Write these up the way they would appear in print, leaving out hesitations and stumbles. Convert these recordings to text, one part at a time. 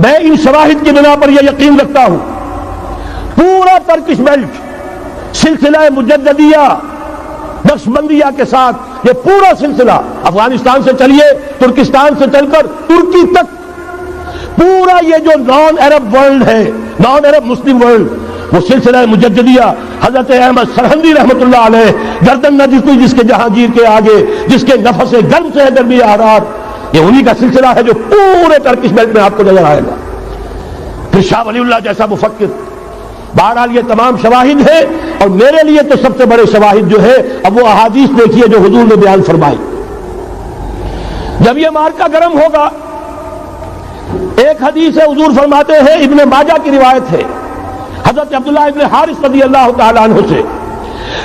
میں ان شواہد کی بنا پر یہ یقین رکھتا ہوں پورا ترکش بیلٹ سلسلہ مجددیہ نقشبندیہ کے ساتھ یہ پورا سلسلہ افغانستان سے چلیے ترکستان سے چل کر ترکی تک پورا یہ جو نان عرب ورلڈ ہے نان عرب مسلم ورلڈ وہ سلسلہ مجددیہ حضرت احمد سرہندی رحمۃ اللہ علیہ گردن نہ جھکی جس کے جہانگیر کے آگے جس کے نفس گرم سے درمی احرار یہ انہی کا سلسلہ ہے جو پورے ترکش بیلٹ میں آپ کو نظر آئے گا. پھر شاہ ولی اللہ جیسا مفکر. بہرحال یہ تمام شواہد ہیں اور میرے لیے تو سب سے بڑے شواہد جو ہے اب وہ احادیث دیکھیے جو حضور نے بیان فرمائی. جب یہ مارکا گرم ہوگا ایک حدیث ہے حضور فرماتے ہیں ابن ماجہ کی روایت ہے حضرت عبداللہ ابن حارث رضی اللہ تعالیٰ عنہ سے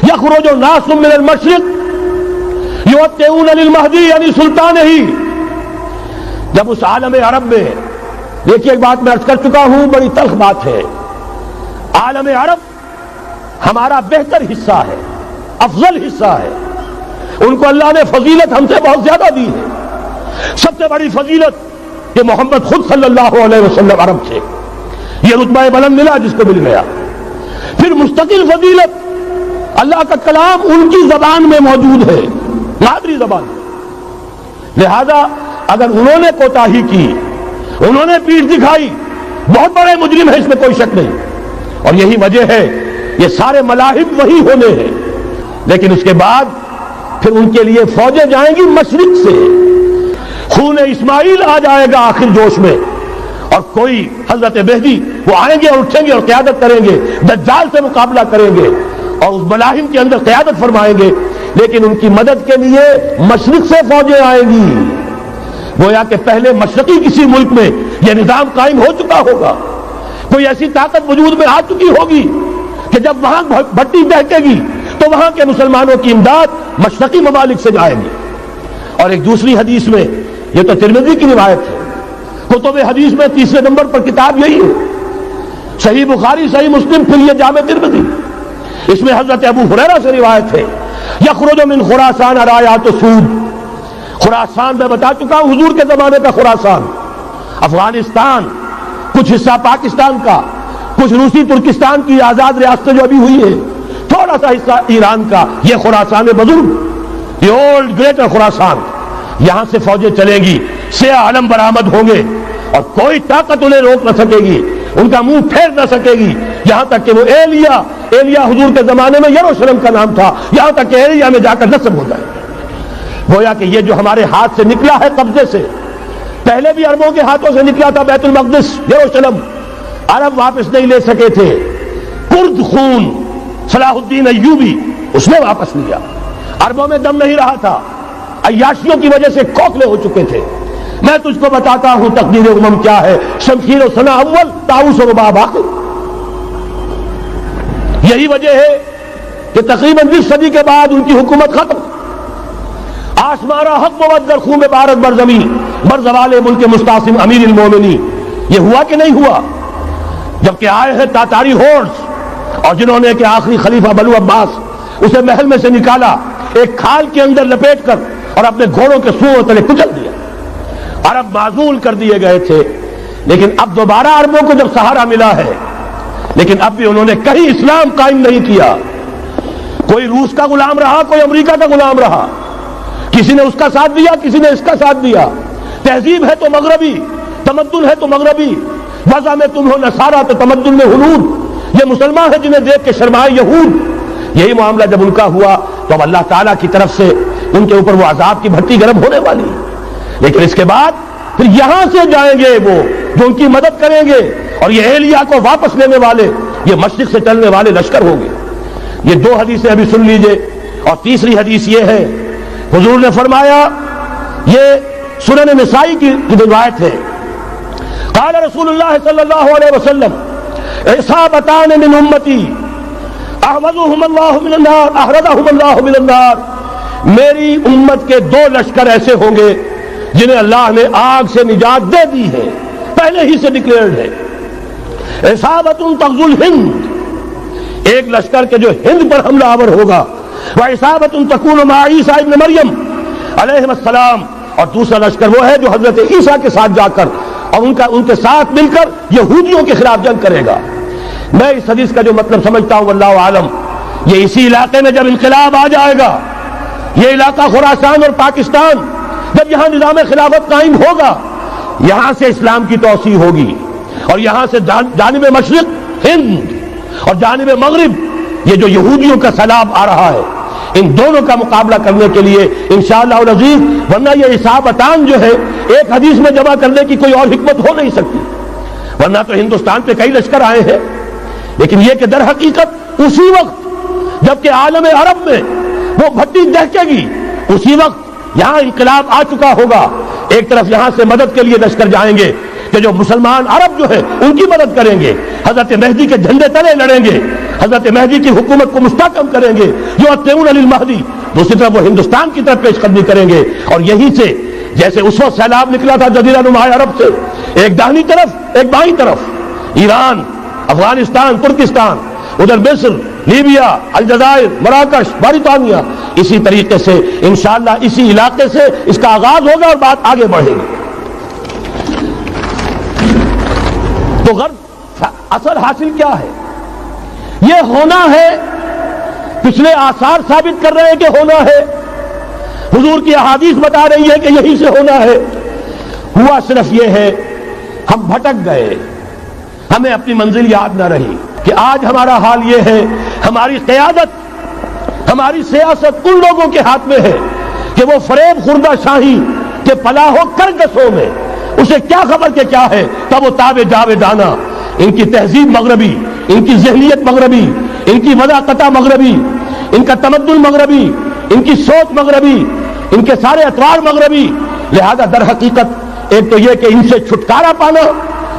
یخرج الناس من المشرق یوطئون للمہدی یعنی سلطان ہی. جب اس عالم عرب میں دیکھیے ایک بات میں عرض کر چکا ہوں بڑی تلخ بات ہے عالم عرب ہمارا بہتر حصہ ہے افضل حصہ ہے ان کو اللہ نے فضیلت ہم سے بہت زیادہ دی ہے. سب سے بڑی فضیلت کہ محمد خود صلی اللہ علیہ وسلم عرب تھے یہ رتبہ بلند ملا جس کو مل گیا. پھر مستقل فضیلت اللہ کا کلام ان کی زبان میں موجود ہے مادری زبان. لہذا اگر انہوں نے کوتاہی کی انہوں نے پیٹھ دکھائی بہت بڑے مجرم ہیں اس میں کوئی شک نہیں اور یہی وجہ ہے یہ سارے ملاحب وہی ہونے ہیں. لیکن اس کے بعد پھر ان کے لیے فوجیں جائیں گی مشرق سے خون اسماعیل آ جائے گا آخر جوش میں اور کوئی حضرت مہدی وہ آئیں گے اور اٹھیں گے اور قیادت کریں گے دجال سے مقابلہ کریں گے اور اس ملاحم کے اندر قیادت فرمائیں گے. لیکن ان کی مدد کے لیے مشرق سے فوجیں آئیں گی. گویا کہ پہلے مشرقی کسی ملک میں یہ نظام قائم ہو چکا ہوگا کوئی ایسی طاقت وجود میں آ چکی ہوگی کہ جب وہاں بھٹی دہکے گی تو وہاں کے مسلمانوں کی امداد مشرقی ممالک سے جائے گی. اور ایک دوسری حدیث میں یہ تو ترمذی کی روایت ہے کتب حدیث میں تیسرے نمبر پر کتاب یہی ہے صحیح بخاری صحیح مسلم پھر یہ جامع ترمذی اس میں حضرت ابو ہریرہ سے روایت ہے یخرج من خراسان رایات سود. خراسان میں بتا چکا ہوں حضور کے زمانے کا خراسان افغانستان کچھ حصہ پاکستان کا کچھ روسی ترکستان کی آزاد ریاستیں جو ابھی ہوئی ہیں تھوڑا سا حصہ ایران کا یہ خراسان بزرگ یہ اولڈ گریٹر خراسان یہاں سے فوجیں چلیں گی سیاہ علم برآمد ہوں گے اور کوئی طاقت انہیں روک نہ سکے گی ان کا منہ پھیر نہ سکے گی یہاں تک کہ وہ ایلیا حضور کے زمانے میں یروشلم کا نام تھا یہاں تک کہ ایلیا میں جا کر نصب ہو جائے. گویا کہ یہ جو ہمارے ہاتھ سے نکلا ہے قبضے سے پہلے بھی عربوں کے ہاتھوں سے نکلا تھا بیت المقدس یروشلم عرب واپس نہیں لے سکے تھے. کرد خون صلاح الدین ایوبی اس نے واپس لیا عربوں میں دم نہیں رہا تھا عیاشیوں کی وجہ سے کھوکھلے ہو چکے تھے. میں تجھ کو بتاتا ہوں تقدیر امم کیا ہے شمشیر و ثنا اول طاؤس و رباب آخر. یہی وجہ ہے کہ تقریباً 20 صدی کے بعد ان کی حکومت ختم. آسمارا حق بود در خون بارت بر زمین بر زوال ملک مستعصم امیر المومنین. یہ ہوا کہ نہیں ہوا جبکہ آئے ہیں تاتاری ہورس اور جنہوں نے کہ آخری خلیفہ بنو عباس اسے محل میں سے نکالا ایک کھال کے اندر لپیٹ کر اور اپنے گھوڑوں کے سوؤں تلے کچل دیا. عرب معزول کر دیے گئے تھے لیکن اب دوبارہ عربوں کو جب سہارا ملا ہے لیکن اب بھی انہوں نے کہیں اسلام قائم نہیں کیا. کوئی روس کا غلام رہا کوئی امریکہ کا غلام رہا کسی نے اس کا ساتھ دیا کسی نے اس کا ساتھ دیا. تہذیب ہے تو مغربی تمدن ہے تو مغربی وضع میں تم ہو نصارہ تو تمدن میں ہنود. یہ مسلمان ہیں جنہیں دیکھ کے شرمائے یہود. یہی معاملہ جب ان کا ہوا تو اب اللہ تعالیٰ کی طرف سے ان کے اوپر وہ عذاب کی بھٹی گرم ہونے والی. لیکن اس کے بعد پھر یہاں سے جائیں گے وہ جو ان کی مدد کریں گے اور یہ ایلیا کو واپس لینے والے یہ مشرق سے چلنے والے لشکر ہوں گے. یہ دو حدیثیں ابھی سن لیجئے اور تیسری حدیث یہ ہے حضور نے فرمایا یہ سنن نسائی کی روایت ہے قال رسول اللہ صلی اللہ علیہ وسلم عصابتان من امتی احفظهم اللہ من النار احرزهم اللہ من النار. میری امت کے دو لشکر ایسے ہوں گے جنہیں اللہ نے آگ سے نجات دے دی ہے پہلے ہی سے ڈکلیئرڈ ہے. عصابت تغزو الہند ایک لشکر کے جو ہند پر حملہ آور ہوگا وعصابت تکون مع عیسیٰ ابن مریم علیہ السلام اور دوسرا لشکر وہ ہے جو حضرت عیسیٰ کے ساتھ جا کر اور ان کے ساتھ مل کر یہودیوں کے خلاف جنگ کرے گا۔ میں اس حدیث کا جو مطلب سمجھتا ہوں واللہ عالم، یہ اسی علاقے میں جب انقلاب آ جائے گا، یہ علاقہ خراسان اور پاکستان، جب یہاں نظام خلافت قائم ہوگا، یہاں سے اسلام کی توسیع ہوگی، اور یہاں سے جانب مشرق ہند اور جانب مغرب یہ جو یہودیوں کا سیلاب آ رہا ہے، ان دونوں کا مقابلہ کرنے کے لیے انشاءاللہ العزیز، ورنہ یہ حسابتان جو ہے ایک حدیث میں جمع کرنے کی کوئی اور حکمت ہو نہیں سکتی، ورنہ تو ہندوستان پہ کئی لشکر آئے ہیں، لیکن یہ کہ در حقیقت اسی وقت جبکہ عالم عرب میں وہ بھٹی دہکے گی، اسی وقت یہاں انقلاب آ چکا ہوگا، ایک طرف یہاں سے مدد کے لیے لشکر جائیں گے کہ جو مسلمان عرب جو ہے ان کی مدد کریں گے، حضرت مہدی کے جھنڈے تلے لڑیں گے، حضرت مہدی کی حکومت کو مستحکم کریں گے، جو اتبعون للمہدی، دوسری طرف وہ ہندوستان کی طرف پیش قدمی کریں گے، اور یہیں سے جیسے اس وقت سیلاب نکلا تھا جزیرہ نما عرب سے، ایک داہنی طرف ایک بائیں طرف، ایران، افغانستان، ترکستان، ادھر مصر، لیبیا، الجزائر، مراکش، باریتانیہ، اسی طریقے سے انشاءاللہ اسی علاقے سے اس کا آغاز ہوگا اور بات آگے بڑھے گی۔ تو غرب اثر حاصل کیا ہے؟ یہ ہونا ہے، پچھلے آثار ثابت کر رہے ہیں کہ ہونا ہے، حضور کی احادیث بتا رہی ہے کہ یہی سے ہونا ہے، ہوا صرف یہ ہے ہم بھٹک گئے، ہمیں اپنی منزل یاد نہ رہی، کہ آج ہمارا حال یہ ہے، ہماری قیادت، ہماری سیاست ان لوگوں کے ہاتھ میں ہے کہ وہ فریب خوردہ شاہی کے پلاح و کرگسوں میں، اسے کیا خبر کہ کیا ہے، تب وہ تابع جاویدانہ، ان کی تہذیب مغربی، ان کی ذہنیت مغربی، ان کی وضاقتہ مغربی، ان کا تمدن مغربی، ان کی سوچ مغربی، ان کے سارے اطوار مغربی، لہذا در حقیقت ایک تو یہ کہ ان سے چھٹکارا پانا،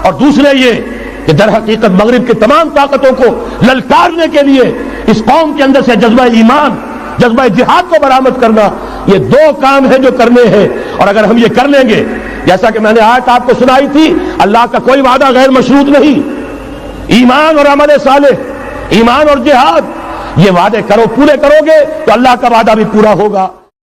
اور دوسرے یہ کہ در حقیقت مغرب کی تمام طاقتوں کو للکارنے کے لیے اس قوم کے اندر سے جذبہ ایمان، جذبہ جہاد کو برآمد کرنا، یہ دو کام ہیں جو کرنے ہیں، اور اگر ہم یہ کر لیں گے، جیسا کہ میں نے آیت آپ کو سنائی تھی، اللہ کا کوئی وعدہ غیر مشروط نہیں، ایمان اور عمل صالح، ایمان اور جہاد، یہ وعدے پورے کرو گے تو اللہ کا وعدہ بھی پورا ہوگا۔